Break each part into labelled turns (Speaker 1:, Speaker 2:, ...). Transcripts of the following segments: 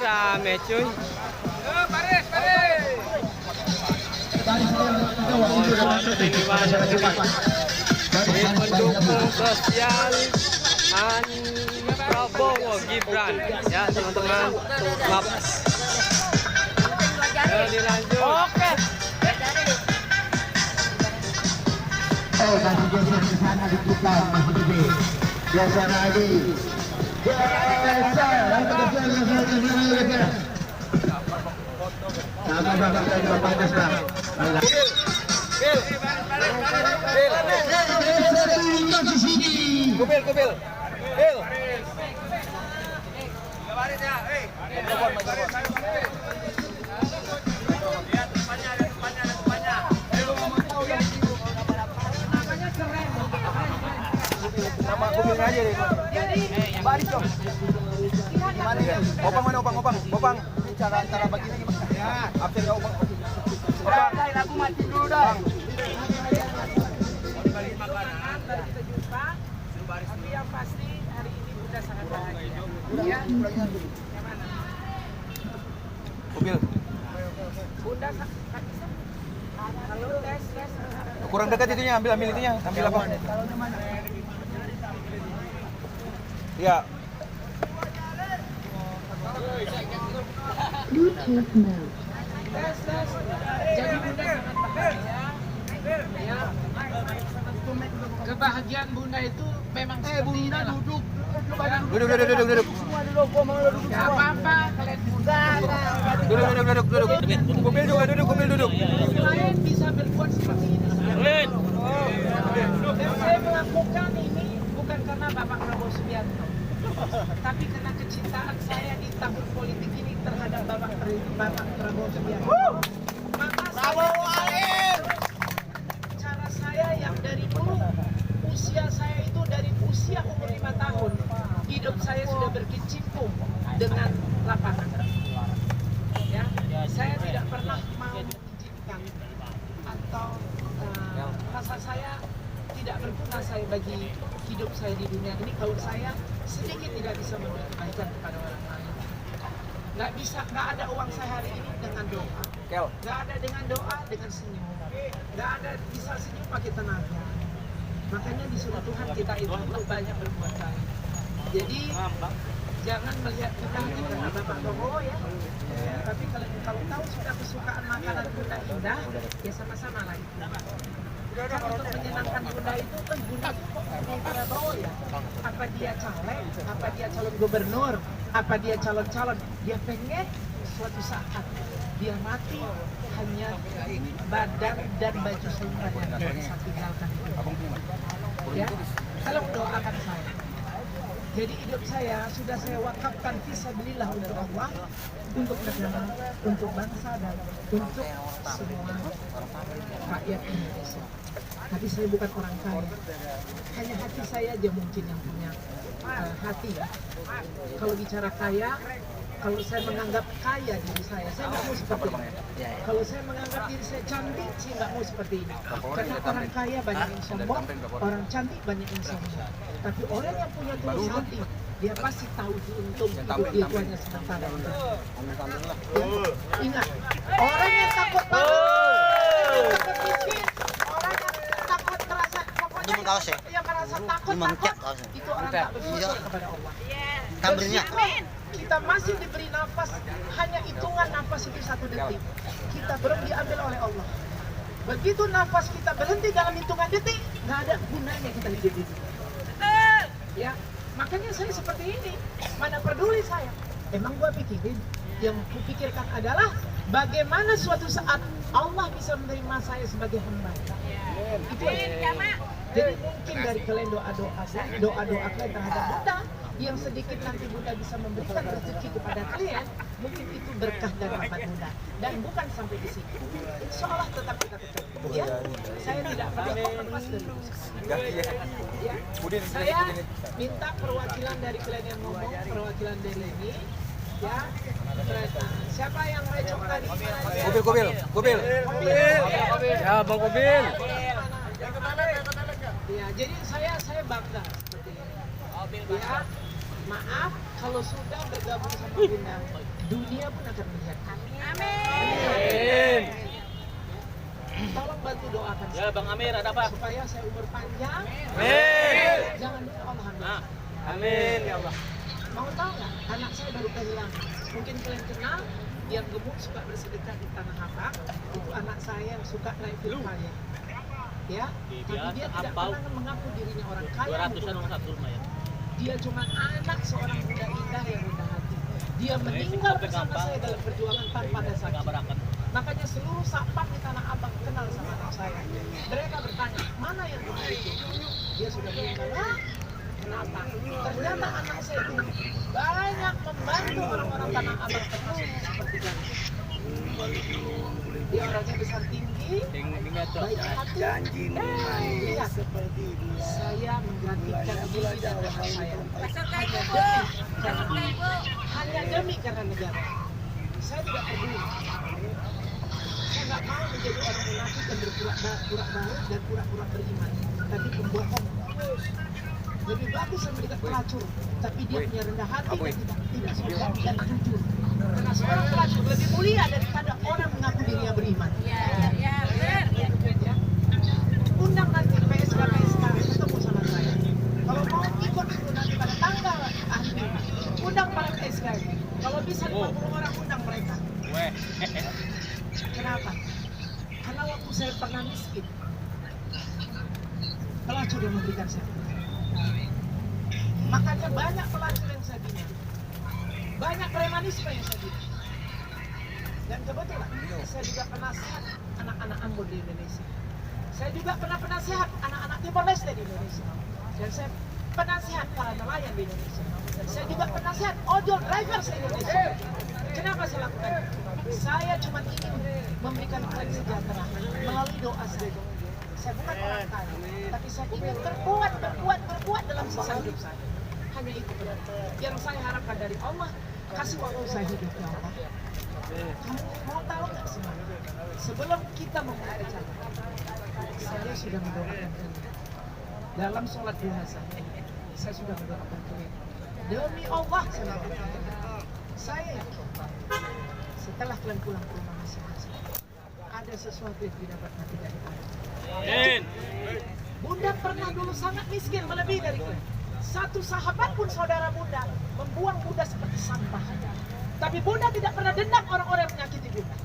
Speaker 1: rame cuy.
Speaker 2: Baris, baris.
Speaker 1: Pendukung sosial Prabowo Gibran ya teman-teman. Maaf. Dilanjut.
Speaker 2: Oke.
Speaker 3: Kasih geser ke sana dikitkan masih gede. Geser lagi. Geser. Sama-sama panas bang.
Speaker 2: Kubil. Bil. Nama kubilnya aja deh. Baris dong. Gimana ya? Opang mana opang? Ini cara antara baginya gimana? Ya. Absen ya opang. Opang. Aku mati dulu dah. Bagi makanan tadi kita jumpa. Tapi yang pasti hari ini Bunda sangat bahagia. Ya. Yang mana? Kubil. Bunda halo tes. Kurang dekat itunya, ambil itunya. Ambil apa? Taruhnya mana? Ya.
Speaker 4: Bluetooth mode.
Speaker 5: Tes. Jadi Bunda sangat bahagia. Ya. Kebahagiaan Bunda itu memang seperti
Speaker 2: Bunda
Speaker 5: inilah.
Speaker 2: duduk.
Speaker 3: Duduk.
Speaker 2: Semua duduk, gua mau duduk
Speaker 5: Gak
Speaker 2: semua.
Speaker 5: apa-apa, kalian Bunda.
Speaker 3: Duduk. Kubil duduk.
Speaker 5: Kalian bisa berbuat seperti ini. Dan saya melakukan ini bukan karena Bapak Prabowo Subianto, tapi karena kecintaan saya di tahun politik ini terhadap Bapak Prabowo Subianto. Maka cara saya yang dari dulu, usia saya itu dari usia umur 5 tahun, hidup saya sudah berkecimpung dengan lapangan. Ya, saya tidak pernah mau mengizinkan atau rasa saya tidak berguna saya bagi hidup saya di dunia ini kalau saya sedikit tidak bisa memberi kebaikan kepada orang lain. Nggak ada uang saya hari ini dengan doa. Nggak ada dengan doa, dengan senyum. Nggak ada bisa senyum pakai tenaga. Makanya disuruh Tuhan kita itu untuk banyak berbuat baik. Jadi jangan melihat kita hanya karena Bapak Prabowo ya. Tapi kalau tahu sudah kesukaan makanan Bunda indah, ya sama-sama lagi. Kan untuk menyenangkan Bunda itu kan Bunda Prabowo ya. Apa dia caleg, apa dia calon gubernur, apa dia calon-calon, dia pengen suatu saat dia mati hanya badan dan baju selengkap yang bisa tinggalkan itu. Ya, kalau doakan saya. Jadi hidup saya sudah saya wakafkan fisabilillah untuk Allah, untuk negara, untuk bangsa dan untuk semua rakyat Indonesia. Tapi saya bukan orang kaya. Hanya hati saya aja mungkin yang punya hati. Kalau bicara kaya, kalau saya menganggap kaya diri saya nggak mau seperti ini. Kalau saya menganggap diri saya cantik, saya nggak mau seperti ini. Karena orang kaya banyak yang sombong, orang cantik banyak yang sombong. Tapi orang yang punya tulus hati, dia pasti tahu diuntung hidup dia itu hanya sementara. Ingat, orang yang takut banget, takut miskin, orang yang takut merasa pokoknya yang merasa takut itu orang tak bersyukur kepada Allah. Bersyukur kita masih diberi nafas, hanya hitungan nafas itu 1 detik. Kita belum diambil oleh Allah. Begitu nafas kita berhenti dalam hitungan detik, nggak ada gunanya kita hidup itu. Ya, makanya saya seperti ini. Mana peduli saya? Emang gua pikirin. Yang kupikirkan adalah bagaimana suatu saat Allah bisa menerima saya sebagai hamba. Itu aja. Jadi mungkin dari kalian doa-doa kalian terhadap Bunda, yang sedikit nanti Bunda bisa memberikan rezeki kepada kalian, mungkin itu berkah dan rahmat Bunda. Dan bukan sampai di situ. Insyaallah tetap kita ketemu. Ya, saya tidak pernah lepas dari ya. Saya minta perwakilan dari kalian yang ngomong, perwakilan dari ini, ya. Siapa yang recok tadi?
Speaker 2: Kubil.
Speaker 1: Ya, Bang Kubil.
Speaker 5: Ya, jadi saya bangga seperti ini. Ya, maaf Kalau sudah bergabung sama Bunda, dunia pun akan melihat.
Speaker 1: Amin.
Speaker 5: Tolong bantu doakan
Speaker 1: Ya Bang Amir, ada apa?
Speaker 5: supaya saya umur panjang.
Speaker 1: Amin.
Speaker 5: Jangan lupa Allah hamil.
Speaker 1: Nah, amin ya Allah.
Speaker 5: Mau tahu nggak? Anak saya baru kehilangan. Mungkin kalian kenal yang gemuk suka bersedekah di Tanah Abang. Itu anak saya yang suka naik film kaya. Ya, tapi dia tidak pernah mengaku dirinya orang kaya.
Speaker 1: 200-an nomor 1 lumayan.
Speaker 5: Dia cuma anak seorang bunda indah yang rendah hati. Dia meninggal bersama saya dalam perjuangan tanpa ada sakit. Makanya seluruh sapam di Tanah Abang kenal sama anak saya. Mereka bertanya, mana yang bunda itu? Dia sudah meninggal. Hah? Kenapa? Ternyata anak saya itu banyak membantu orang-orang Tanah Abang termasuk seperti kami. Dia orangnya besar tinggi, baik hati. Lihat, saya menggantikan diri dan anak saya hanya demi karena negara. Saya tidak peduli. Saya nggak mau menjadi orang munafik dan berpura-pura baik dan pura-pura beriman, tapi pembohong. Lebih bagus memberikan pelacur, tapi dia punya rendah hati dan tidak sombong dan jujur. Karena seorang pelacur lebih mulia daripada orang mengaku dirinya beriman. Ya. Undang nanti PSK ketemu sama saya. Kalau mau ikut suruh nanti pada tanggal akhir, undang para PSK. Kalau bisa 50 orang undang mereka. Kenapa? Karena waktu saya pernah miskin, pelacur yang memberikan saya. Makanya banyak pelacur yang saya bina, banyak premanisme yang saya bina. Dan kebetulan saya juga penasihat anak-anak Ambon di Indonesia. Saya juga pernah penasihat anak-anak Timor Leste di Indonesia. Dan saya penasihat para nelayan di Indonesia. Saya juga penasihat ojol driver di Indonesia. Kenapa saya lakukan? Saya cuma ingin memberikan kalian sejahtera melalui doa saya. Saya bukan orang kaya, tapi saya ingin berbuat dalam sisa hidup saya. Hanya itu yang saya harapkan dari Allah. Kasih waktu saya hidup ya Allah. Kamu mau tahu nggak semuanya? Sebelum kita memulai acara, saya sudah mendoakan kalian. Dalam sholat duha saya sudah mendoakan kalian. Demi Allah saya mendoakan kalian. Saya yakin setelah kalian pulang ke rumah masing-masing, ada sesuatu yang didapat nanti dari Allah.
Speaker 1: Amin.
Speaker 5: Bunda pernah dulu sangat miskin, melebihi dari kalian. Satu sahabat pun saudara Bunda membuang Bunda seperti sampah. Tapi Bunda tidak pernah dendam orang-orang yang menyakiti Bunda.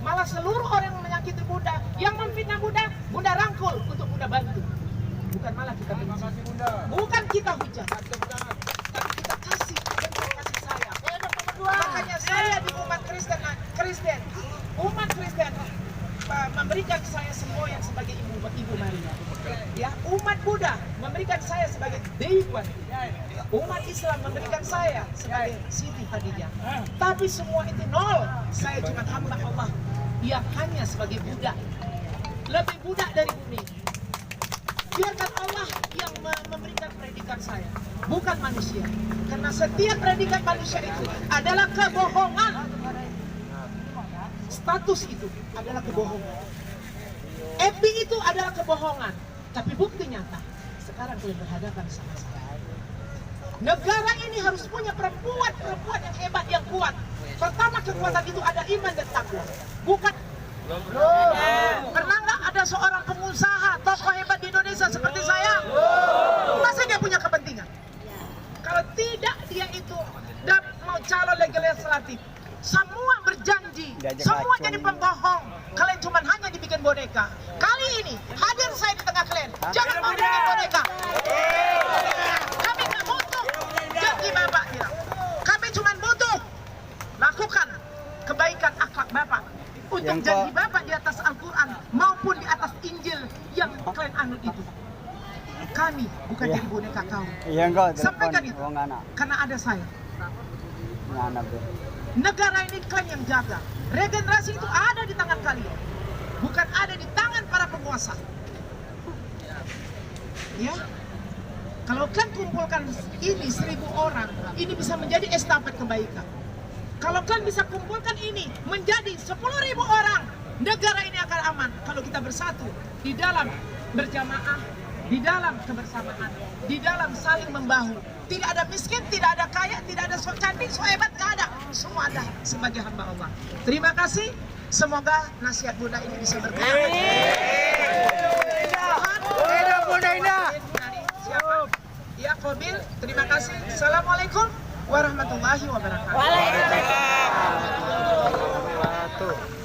Speaker 5: Malah seluruh orang yang menyakiti Bunda, yang memfitnah Bunda, Bunda rangkul untuk Bunda bantu. Bukan malah kita benci, bukan kita hujat, tapi kita kasih bentuk kasih sayang. Makanya saya di umat Kristen, umat Kristen memberikan saya semboyan sebagai Ibu Maria. Ya, umat Buddha memberikan saya sebagai Dewi Kuanti. Umat Islam memberikan saya sebagai Siti Khadijah. Tapi semua itu nol. Saya cuma hamba Allah yang hanya sebagai budak. Lebih budak dari bumi. Biarkan Allah yang memberikan predikat saya, bukan manusia. Karena setiap predikat manusia itu adalah kebohongan. Status itu adalah kebohongan. FB itu adalah kebohongan. Tapi bukti nyata, sekarang kalian berhadapan sama saya. Negara ini harus punya perempuan yang hebat, yang kuat. Pertama kekuatan itu ada iman dan takwa. Bukan. Pernah nggak ada seorang pengusaha, tokoh hebat di Indonesia seperti saya? Masa dia punya kepentingan? Kalau tidak, dia itu mau calon legislatif. Semua berjanji, semua jadi pembohong. Kalian cuma hanya dibikin boneka. Kali ini hadir saya di tengah kalian. Jangan mau bikin boneka. Kami nggak butuh janji Bapak bilang. Kami cuma butuh lakukan kebaikan akhlak Bapak. Untuk janji Bapak di atas Al-Quran maupun di atas Injil yang kalian anut itu. Kami bukan jadi boneka kau. Sampaikan itu. Karena ada saya. Negara ini kalian yang jaga. Regenerasi itu ada di tangan kalian, bukan ada di tangan para penguasa. Ya, kalau kalian kumpulkan ini 1000 orang, ini bisa menjadi estafet kebaikan. Kalau kalian bisa kumpulkan ini menjadi 10.000 orang, negara ini akan aman. Kalau kita bersatu di dalam berjamaah, di dalam kebersamaan, di dalam saling membahu. Tidak ada miskin, tidak ada kaya, tidak ada sok cantik, sok hebat, nggak ada. Semua ada sebagai hamba Allah. Terima kasih. Semoga nasihat Bunda ini bisa berguna. Siapa? Ya, Kobil. Terima kasih. Assalamualaikum warahmatullahi wabarakatuh.
Speaker 1: Waalaikumsalam.